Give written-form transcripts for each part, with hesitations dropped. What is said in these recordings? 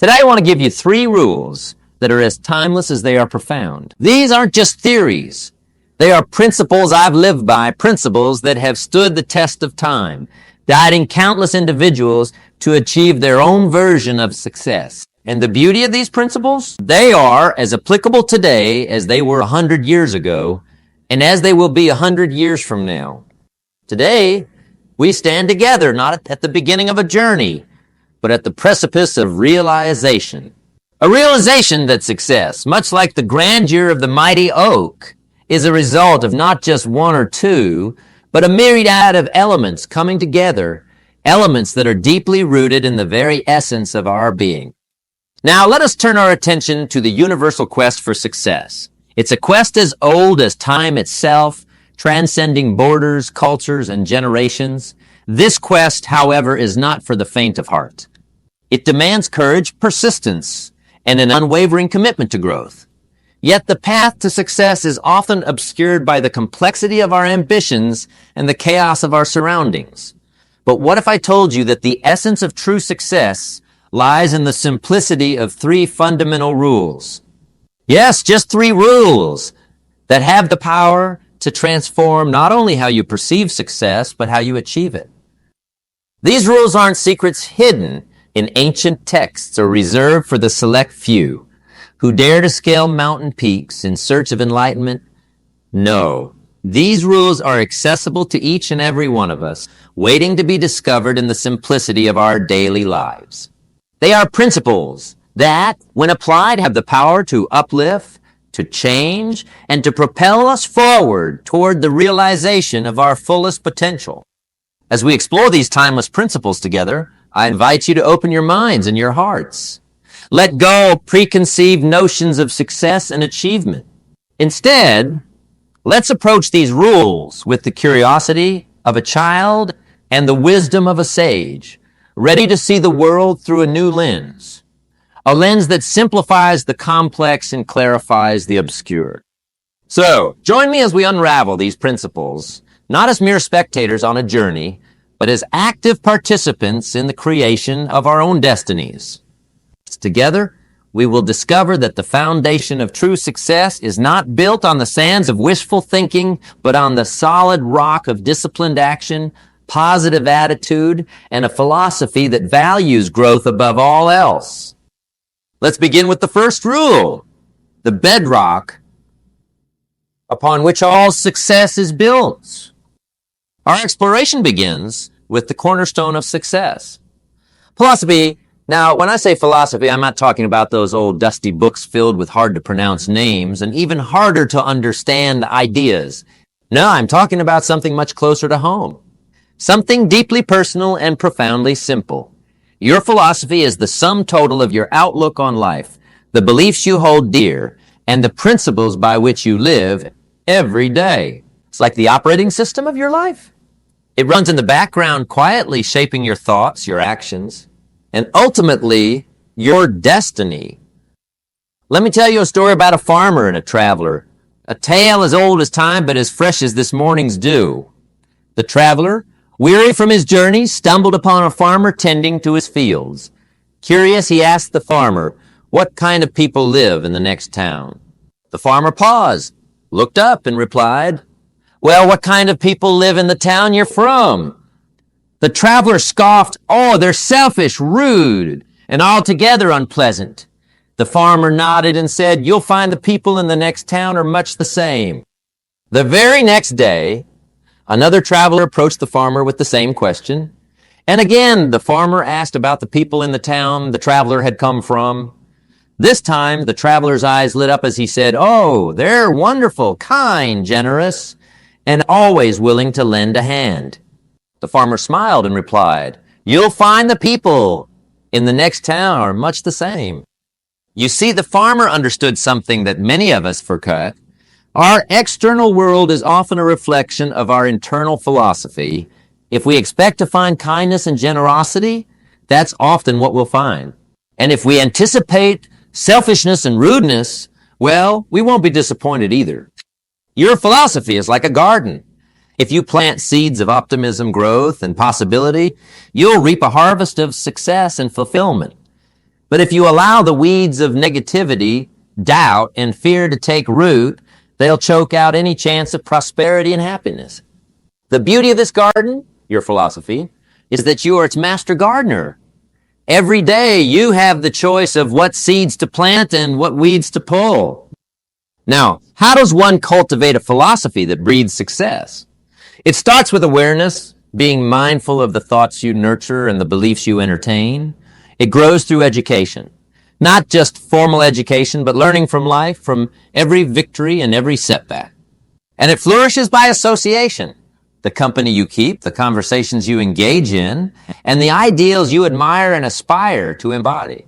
Today I want to give you 3 rules that are as timeless as they are profound. These aren't just theories. They are principles I've lived by, principles that have stood the test of time, guiding countless individuals to achieve their own version of success. And the beauty of these principles? They are as applicable today as they were 100 years ago, and as they will be 100 years from now. Today, we stand together, not at the beginning of a journey, but at the precipice of realization. A realization that success, much like the grandeur of the mighty oak, is a result of not just one or two, but a myriad of elements coming together, elements that are deeply rooted in the very essence of our being. Now, let us turn our attention to the universal quest for success. It's a quest as old as time itself, transcending borders, cultures, and generations. This quest, however, is not for the faint of heart. It demands courage, persistence, and an unwavering commitment to growth. Yet the path to success is often obscured by the complexity of our ambitions and the chaos of our surroundings. But what if I told you that the essence of true success lies in the simplicity of 3 fundamental rules? Yes, just 3 rules that have the power to transform not only how you perceive success, but how you achieve it. These rules aren't secrets hidden in ancient texts or reserved for the select few who dare to scale mountain peaks in search of enlightenment. No, these rules are accessible to each and every one of us, waiting to be discovered in the simplicity of our daily lives. They are principles that, when applied, have the power to uplift, to change, and to propel us forward toward the realization of our fullest potential. As we explore these timeless principles together, I invite you to open your minds and your hearts. Let go of preconceived notions of success and achievement. Instead, let's approach these rules with the curiosity of a child and the wisdom of a sage, ready to see the world through a new lens, a lens that simplifies the complex and clarifies the obscure. So, join me as we unravel these principles, not as mere spectators on a journey, but as active participants in the creation of our own destinies. Together, we will discover that the foundation of true success is not built on the sands of wishful thinking, but on the solid rock of disciplined action, positive attitude, and a philosophy that values growth above all else. Let's begin with the first rule, the bedrock upon which all success is built. Our exploration begins with the cornerstone of success. Philosophy. Now, when I say philosophy, I'm not talking about those old dusty books filled with hard-to-pronounce names and even harder to understand ideas. No, I'm talking about something much closer to home. Something deeply personal and profoundly simple. Your philosophy is the sum total of your outlook on life, the beliefs you hold dear, and the principles by which you live every day. It's like the operating system of your life. It runs in the background quietly shaping your thoughts, your actions, and ultimately, your destiny. Let me tell you a story about a farmer and a traveler. A tale as old as time, but as fresh as this morning's dew. The traveler, weary from his journey, stumbled upon a farmer tending to his fields. Curious, he asked the farmer, what kind of people live in the next town? The farmer paused, looked up, and replied, well, what kind of people live in the town you're from? The traveler scoffed, oh, they're selfish, rude, and altogether unpleasant. The farmer nodded and said, you'll find the people in the next town are much the same. The very next day, another traveler approached the farmer with the same question. And again, the farmer asked about the people in the town the traveler had come from. This time, the traveler's eyes lit up as he said, oh, they're wonderful, kind, generous, and always willing to lend a hand. The farmer smiled and replied, you'll find the people in the next town are much the same. You see, the farmer understood something that many of us forget. Our external world is often a reflection of our internal philosophy. If we expect to find kindness and generosity, that's often what we'll find. And if we anticipate selfishness and rudeness, well, we won't be disappointed either. Your philosophy is like a garden. If you plant seeds of optimism, growth, and possibility, you'll reap a harvest of success and fulfillment. But if you allow the weeds of negativity, doubt, and fear to take root, they'll choke out any chance of prosperity and happiness. The beauty of this garden, your philosophy, is that you are its master gardener. Every day you have the choice of what seeds to plant and what weeds to pull. Now, how does one cultivate a philosophy that breeds success? It starts with awareness, being mindful of the thoughts you nurture and the beliefs you entertain. It grows through education. Not just formal education, but learning from life, from every victory and every setback. And it flourishes by association. The company you keep, the conversations you engage in, and the ideals you admire and aspire to embody.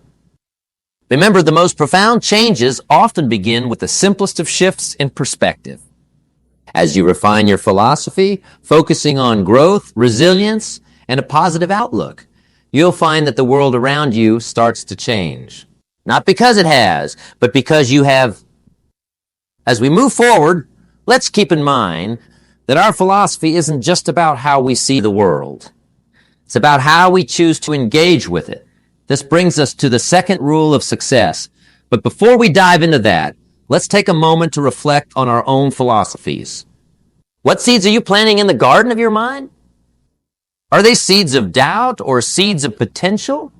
Remember, the most profound changes often begin with the simplest of shifts in perspective. As you refine your philosophy, focusing on growth, resilience, and a positive outlook, you'll find that the world around you starts to change. Not because it has, but because you have. As we move forward, let's keep in mind that our philosophy isn't just about how we see the world. It's about how we choose to engage with it. This brings us to the second rule of success. But before we dive into that, let's take a moment to reflect on our own philosophies. What seeds are you planting in the garden of your mind? Are they seeds of doubt or seeds of potential?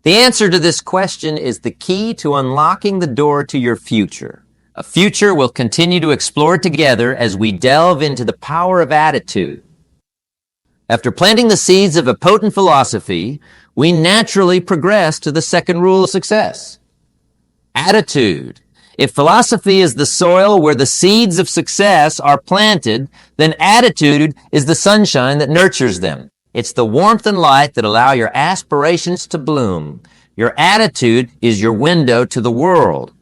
The answer to this question is the key to unlocking the door to your future. A future we'll continue to explore together as we delve into the power of attitude. After planting the seeds of a potent philosophy, we naturally progress to the second rule of success. Attitude. If philosophy is the soil where the seeds of success are planted, then attitude is the sunshine that nurtures them. It's the warmth and light that allow your aspirations to bloom. Your attitude is your window to the world.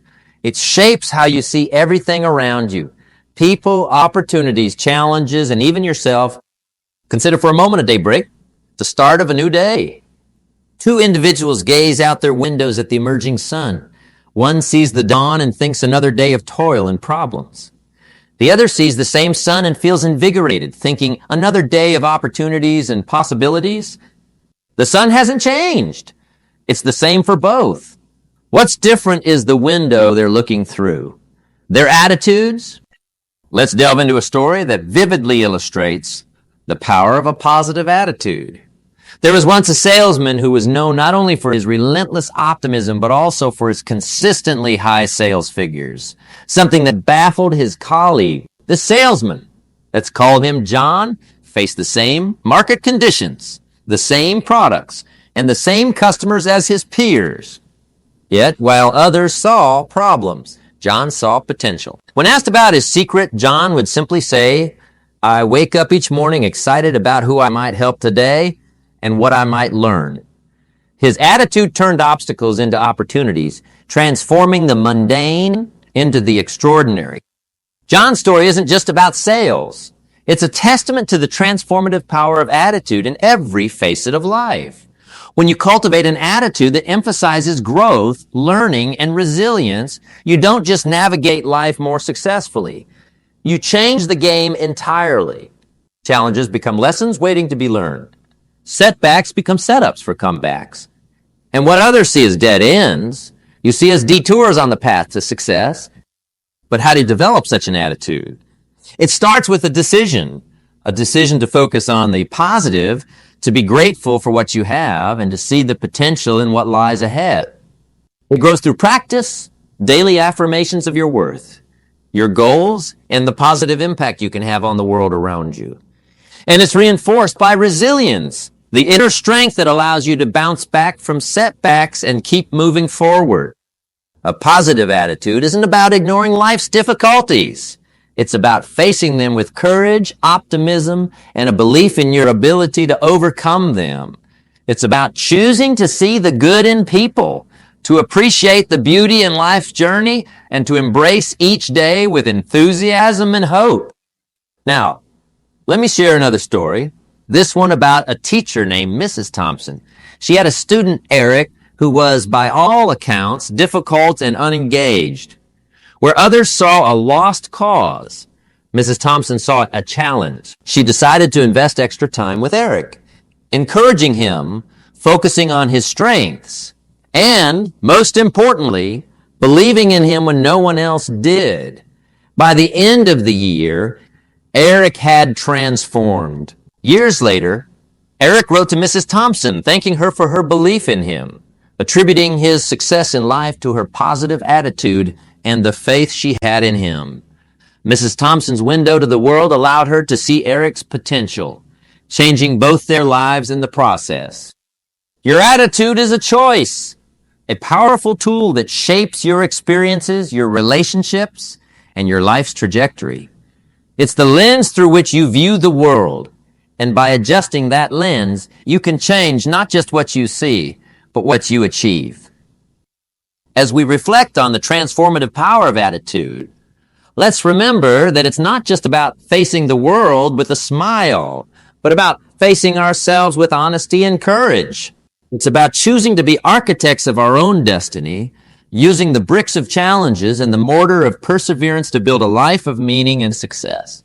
It shapes how you see everything around you. People, opportunities, challenges, and even yourself. Consider for a moment a daybreak, the start of a new day. Two individuals gaze out their windows at the emerging sun. One sees the dawn and thinks another day of toil and problems. The other sees the same sun and feels invigorated, thinking another day of opportunities and possibilities. The sun hasn't changed. It's the same for both. What's different is the window they're looking through. Their attitudes? Let's delve into a story that vividly illustrates the power of a positive attitude. There was once a salesman who was known not only for his relentless optimism, but also for his consistently high sales figures, something that baffled his colleague. The salesman, let's call him John, faced the same market conditions, the same products, and the same customers as his peers. Yet, while others saw problems, John saw potential. When asked about his secret, John would simply say, "I wake up each morning excited about who I might help today and what I might learn." His attitude turned obstacles into opportunities, transforming the mundane into the extraordinary. John's story isn't just about sales. It's a testament to the transformative power of attitude in every facet of life. When you cultivate an attitude that emphasizes growth, learning, and resilience, you don't just navigate life more successfully. You change the game entirely. Challenges become lessons waiting to be learned. Setbacks become setups for comebacks. And what others see as dead ends, you see as detours on the path to success. But how do you develop such an attitude? It starts with a decision to focus on the positive, to be grateful for what you have, and to see the potential in what lies ahead. It grows through practice, daily affirmations of your worth, your goals, and the positive impact you can have on the world around you. And it's reinforced by resilience, the inner strength that allows you to bounce back from setbacks and keep moving forward. A positive attitude isn't about ignoring life's difficulties. It's about facing them with courage, optimism, and a belief in your ability to overcome them. It's about choosing to see the good in people, to appreciate the beauty in life's journey, and to embrace each day with enthusiasm and hope. Now, let me share another story. This one about a teacher named Mrs. Thompson. She had a student, Eric, who was, by all accounts, difficult and unengaged. Where others saw a lost cause, Mrs. Thompson saw a challenge. She decided to invest extra time with Eric, encouraging him, focusing on his strengths, And, most importantly, believing in him when no one else did. By the end of the year, Eric had transformed. Years later, Eric wrote to Mrs. Thompson, thanking her for her belief in him, attributing his success in life to her positive attitude and the faith she had in him. Mrs. Thompson's window to the world allowed her to see Eric's potential, changing both their lives in the process. Your attitude is a choice, a powerful tool that shapes your experiences, your relationships, and your life's trajectory. It's the lens through which you view the world, and by adjusting that lens, you can change not just what you see, but what you achieve. As we reflect on the transformative power of attitude, let's remember that it's not just about facing the world with a smile, but about facing ourselves with honesty and courage. It's about choosing to be architects of our own destiny, using the bricks of challenges and the mortar of perseverance to build a life of meaning and success.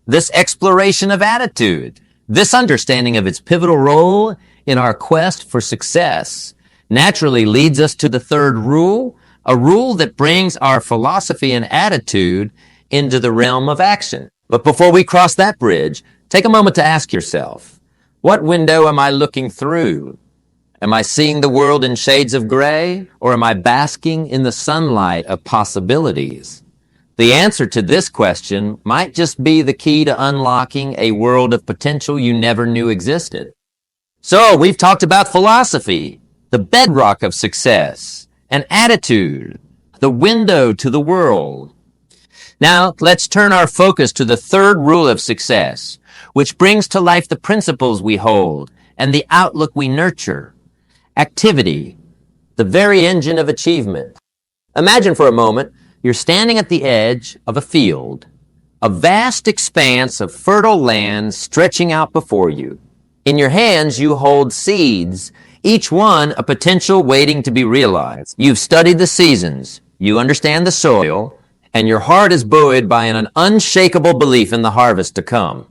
This exploration of attitude, this understanding of its pivotal role in our quest for success, naturally leads us to the third rule, a rule that brings our philosophy and attitude into the realm of action. But before we cross that bridge, take a moment to ask yourself, what window am I looking through? Am I seeing the world in shades of gray, or am I basking in the sunlight of possibilities? The answer to this question might just be the key to unlocking a world of potential you never knew existed. So, we've talked about philosophy, the bedrock of success, and attitude, the window to the world. Now, let's turn our focus to the third rule of success, which brings to life the principles we hold and the outlook we nurture. Activity, the very engine of achievement. Imagine for a moment you're standing at the edge of a field, a vast expanse of fertile land stretching out before you. In your hands, you hold seeds, each one a potential waiting to be realized. You've studied the seasons, you understand the soil, and your heart is buoyed by an unshakable belief in the harvest to come.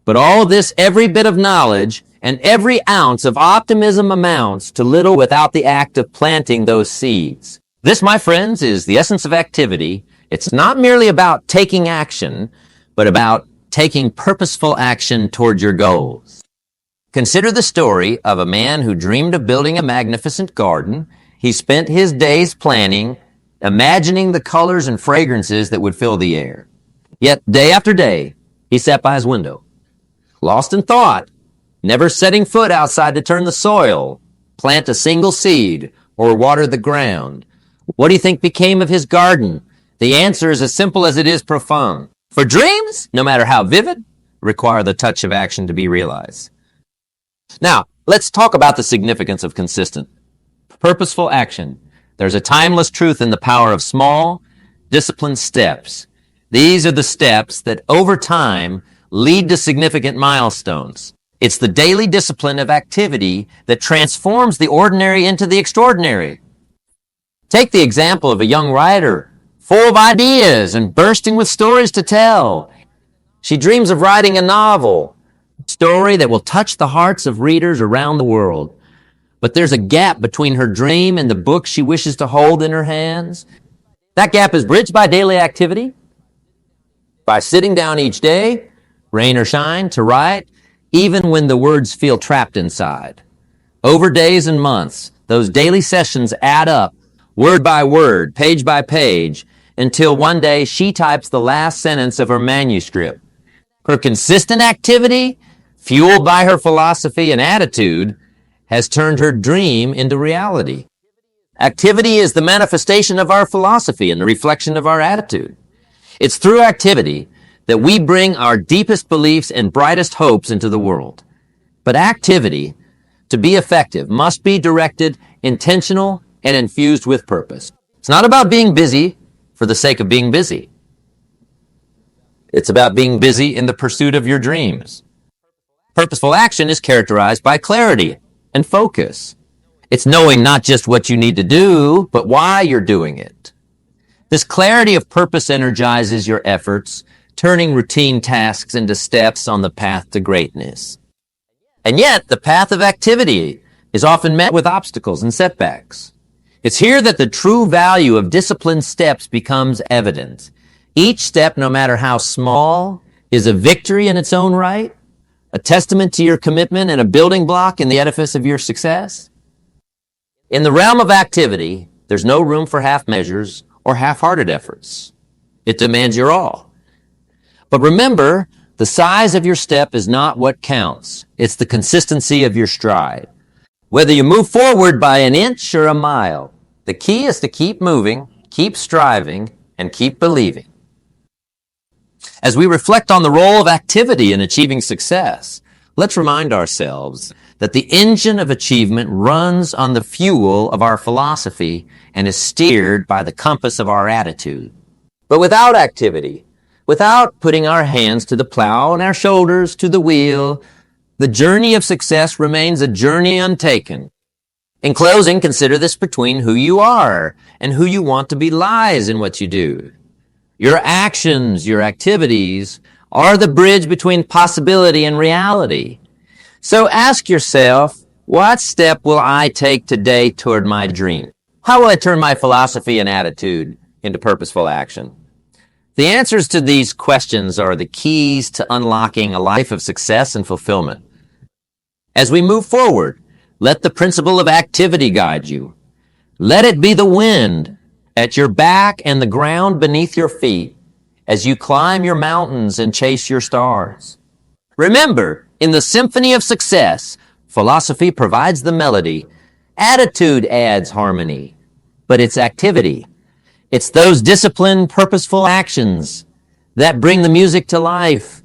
But all this, every bit of knowledge and every ounce of optimism amounts to little without the act of planting those seeds. This, my friends, is the essence of activity. It's not merely about taking action, but about taking purposeful action toward your goals. Consider the story of a man who dreamed of building a magnificent garden. He spent his days planning, imagining the colors and fragrances that would fill the air. Yet, day after day, he sat by his window, lost in thought, never setting foot outside to turn the soil, plant a single seed, or water the ground. What do you think became of his garden? The answer is as simple as it is profound. For dreams, no matter how vivid, require the touch of action to be realized. Now, let's talk about the significance of consistent, purposeful action. There's a timeless truth in the power of small, disciplined steps. These are the steps that, over time, lead to significant milestones. It's the daily discipline of activity that transforms the ordinary into the extraordinary. Take the example of a young writer, full of ideas and bursting with stories to tell. She dreams of writing a novel, a story that will touch the hearts of readers around the world. But there's a gap between her dream and the book she wishes to hold in her hands. That gap is bridged by daily activity, by sitting down each day, rain or shine, to write, even when the words feel trapped inside. Over days and months, those daily sessions add up, word by word, page by page, until one day she types the last sentence of her manuscript. Her consistent activity, fueled by her philosophy and attitude, has turned her dream into reality. Activity is the manifestation of our philosophy and the reflection of our attitude. It's through activity that we bring our deepest beliefs and brightest hopes into the world. But activity, to be effective, must be directed, intentional, and infused with purpose. It's not about being busy for the sake of being busy. It's about being busy in the pursuit of your dreams. Purposeful action is characterized by clarity and focus. It's knowing not just what you need to do, but why you're doing it. This clarity of purpose energizes your efforts, turning routine tasks into steps on the path to greatness. And yet, the path of activity, is often met with obstacles and setbacks. It's here that the true value of disciplined steps becomes evident. Each step, no matter how small, is a victory in its own right, a testament to your commitment and a building block in the edifice of your success. In the realm of activity, there's no room for half measures or half-hearted efforts. It demands your all. But remember, the size of your step is not what counts. It's the consistency of your stride. Whether you move forward by an inch or a mile, the key is to keep moving, keep striving, and keep believing. As we reflect on the role of activity in achieving success, let's remind ourselves that the engine of achievement runs on the fuel of our philosophy and is steered by the compass of our attitude. But without activity, without putting our hands to the plow and our shoulders to the wheel, the journey of success remains a journey untaken. In closing, consider this between who you are and who you want to be lies in what you do. Your actions, your activities, are the bridge between possibility and reality. So ask yourself, what step will I take today toward my dream? How will I turn my philosophy and attitude into purposeful action? The answers to these questions are the keys to unlocking a life of success and fulfillment. As we move forward, let the principle of activity guide you. Let it be the wind at your back and the ground beneath your feet as you climb your mountains and chase your stars. Remember, in the symphony of success, philosophy provides the melody, attitude adds harmony, but it's activity. It's those disciplined, purposeful actions that bring the music to life.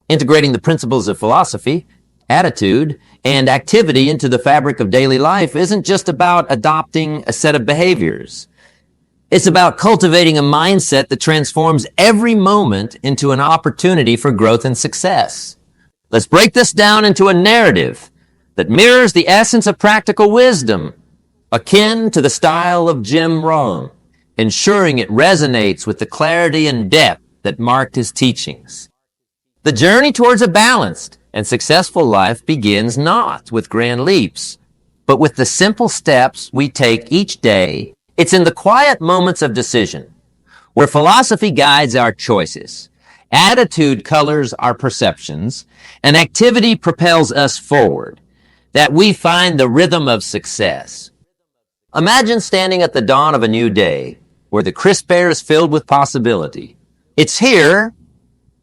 Integrating the principles of philosophy, attitude, and activity into the fabric of daily life isn't just about adopting a set of behaviors. It's about cultivating a mindset that transforms every moment into an opportunity for growth and success. Let's break this down into a narrative that mirrors the essence of practical wisdom, akin to the style of Jim Rohn, ensuring it resonates with the clarity and depth that marked his teachings. The journey towards a balanced and successful life begins not with grand leaps, but with the simple steps we take each day. It's in the quiet moments of decision, where philosophy guides our choices, attitude colors our perceptions, and activity propels us forward, that we find the rhythm of success. Imagine standing at the dawn of a new day, where the crisp air is filled with possibility. It's here,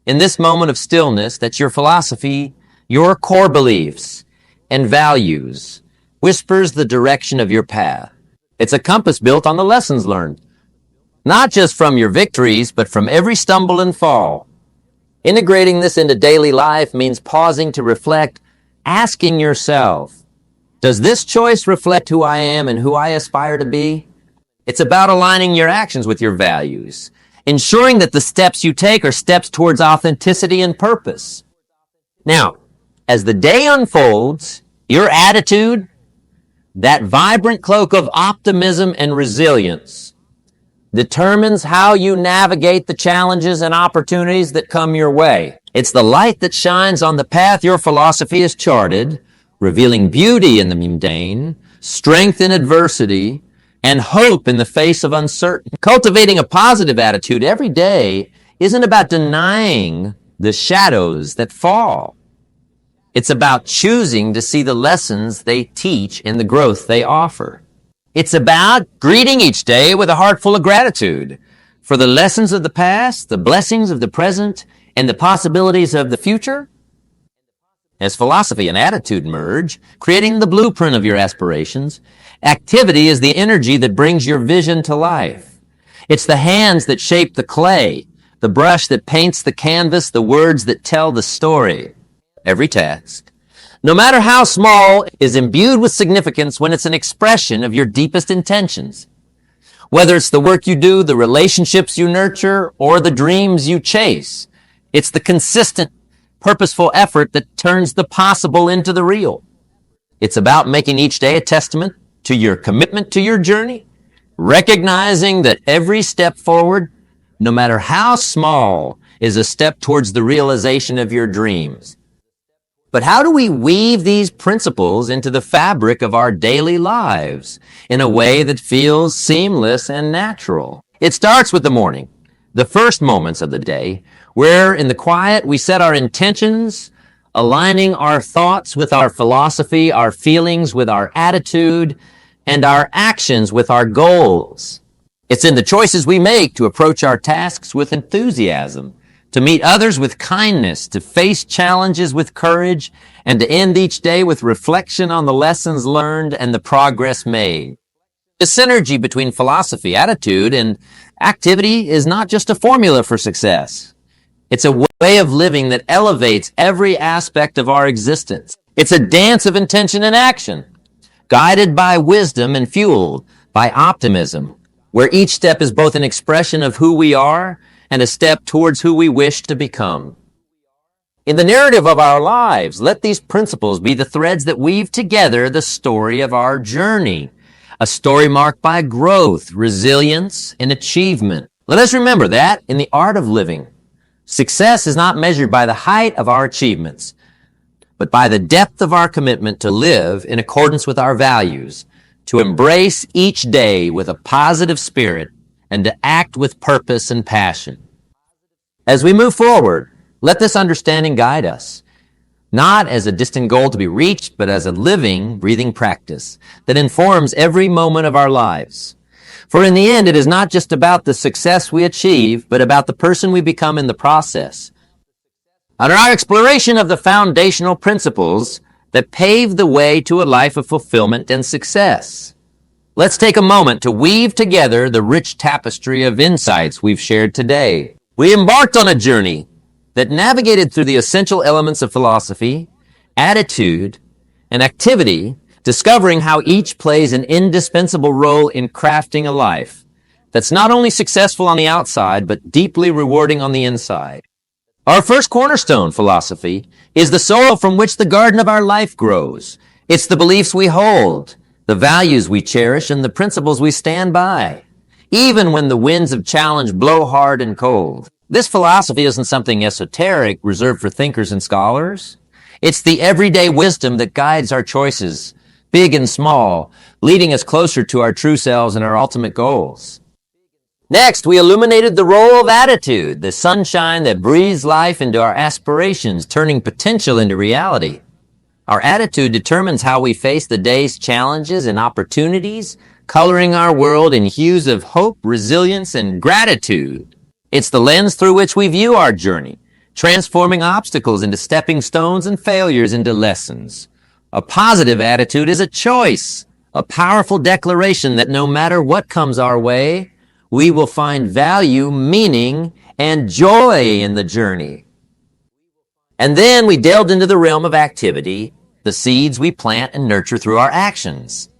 in this moment of stillness, that your philosophy, your core beliefs and values, whispers the direction of your path. It's a compass built on the lessons learned, not just from your victories, but from every stumble and fall. Integrating this into daily life means pausing to reflect, asking yourself, does this choice reflect who I am and who I aspire to be? It's about aligning your actions with your values, ensuring that the steps you take are steps towards authenticity and purpose. Now, as the day unfolds, your attitude, that vibrant cloak of optimism and resilience, determines how you navigate the challenges and opportunities that come your way. It's the light that shines on the path your philosophy has charted, revealing beauty in the mundane, strength in adversity, and hope in the face of uncertainty. Cultivating a positive attitude every day isn't about denying the shadows that fall. It's about choosing to see the lessons they teach and the growth they offer. It's about greeting each day with a heart full of gratitude for the lessons of the past, the blessings of the present, and the possibilities of the future. As philosophy and attitude merge, creating the blueprint of your aspirations, activity is the energy that brings your vision to life. It's the hands that shape the clay, the brush that paints the canvas, the words that tell the story. Every task, no matter how small, is imbued with significance when it's an expression of your deepest intentions. Whether it's the work you do, the relationships you nurture, or the dreams you chase, it's the consistent, purposeful effort that turns the possible into the real. It's about making each day a testament to your commitment to your journey, recognizing that every step forward, no matter how small, is a step towards the realization of your dreams. But how do we weave these principles into the fabric of our daily lives in a way that feels seamless and natural? It starts with the morning, the first moments of the day, where in the quiet we set our intentions, aligning our thoughts with our philosophy, our feelings with our attitude, and our actions with our goals. It's in the choices we make to approach our tasks with enthusiasm, to meet others with kindness, to face challenges with courage, and to end each day with reflection on the lessons learned and the progress made. The synergy between philosophy, attitude, and activity is not just a formula for success. It's a way of living that elevates every aspect of our existence. It's a dance of intention and action, guided by wisdom and fueled by optimism, where each step is both an expression of who we are and a step towards who we wish to become. In the narrative of our lives, let these principles be the threads that weave together the story of our journey, a story marked by growth, resilience, and achievement. Let us remember that in the art of living, success is not measured by the height of our achievements, but by the depth of our commitment to live in accordance with our values, to embrace each day with a positive spirit, and to act with purpose and passion. As we move forward, let this understanding guide us, not as a distant goal to be reached, but as a living, breathing practice that informs every moment of our lives. For in the end, it is not just about the success we achieve, but about the person we become in the process. Under our exploration of the foundational principles that pave the way to a life of fulfillment and success, let's take a moment to weave together the rich tapestry of insights we've shared today. We embarked on a journey that navigated through the essential elements of philosophy, attitude, and activity, discovering how each plays an indispensable role in crafting a life that's not only successful on the outside, but deeply rewarding on the inside. Our first cornerstone philosophy is the soil from which the garden of our life grows. It's the beliefs we hold, the values we cherish, and the principles we stand by, even when the winds of challenge blow hard and cold. This philosophy isn't something esoteric reserved for thinkers and scholars. It's the everyday wisdom that guides our choices, big and small, leading us closer to our true selves and our ultimate goals. Next, we illuminated the role of attitude, the sunshine that breathes life into our aspirations, turning potential into reality. Our attitude determines how we face the day's challenges and opportunities, coloring our world in hues of hope, resilience, and gratitude. It's the lens through which we view our journey, transforming obstacles into stepping stones and failures into lessons. A positive attitude is a choice, a powerful declaration that no matter what comes our way, we will find value, meaning, and joy in the journey. And then we delved into the realm of activity, the seeds we plant and nurture through our actions.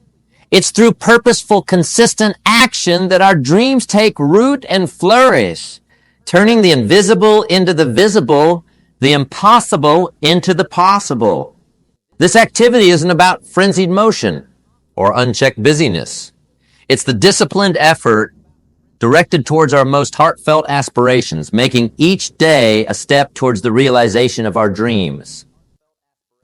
It's through purposeful, consistent action that our dreams take root and flourish, turning the invisible into the visible, the impossible into the possible. This activity isn't about frenzied motion or unchecked busyness. It's the disciplined effort directed towards our most heartfelt aspirations, making each day a step towards the realization of our dreams.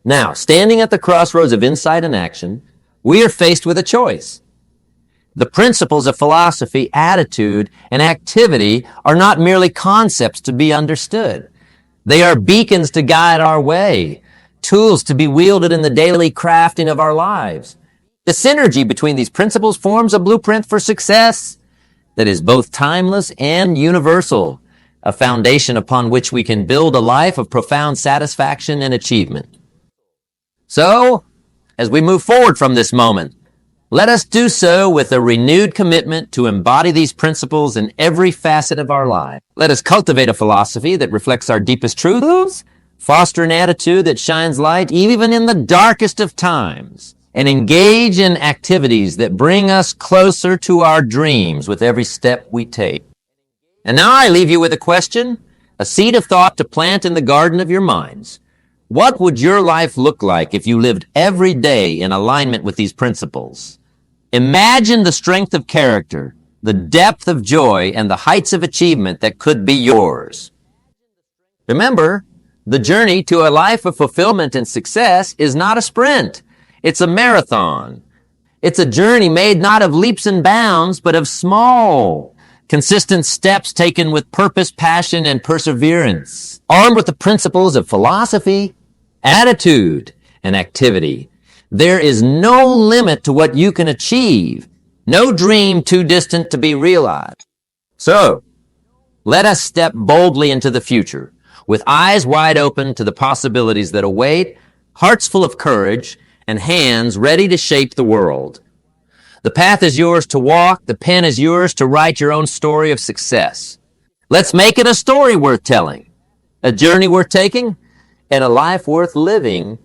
Now, standing at the crossroads of insight and action, we are faced with a choice. The principles of philosophy, attitude, and activity are not merely concepts to be understood. They are beacons to guide our way, tools to be wielded in the daily crafting of our lives. The synergy between these principles forms a blueprint for success that is both timeless and universal, a foundation upon which we can build a life of profound satisfaction and achievement. So, as we move forward from this moment, let us do so with a renewed commitment to embody these principles in every facet of our life. Let us cultivate a philosophy that reflects our deepest truths, foster an attitude that shines light even in the darkest of times, and engage in activities that bring us closer to our dreams with every step we take. And now I leave you with a question, a seed of thought to plant in the garden of your minds. What would your life look like if you lived every day in alignment with these principles? Imagine the strength of character, the depth of joy, and the heights of achievement that could be yours. Remember, The journey to a life of fulfillment and success is not a sprint. It's a marathon. It's a journey made not of leaps and bounds, but of small, consistent steps taken with purpose, passion, and perseverance. Armed with the principles of philosophy, attitude, and activity, there is no limit to what you can achieve, no dream too distant to be realized. So, let us step boldly into the future, with eyes wide open to the possibilities that await, hearts full of courage, and hands ready to shape the world. The path is yours to walk, the pen is yours to write your own story of success. Let's make it a story worth telling, a journey worth taking, and a life worth living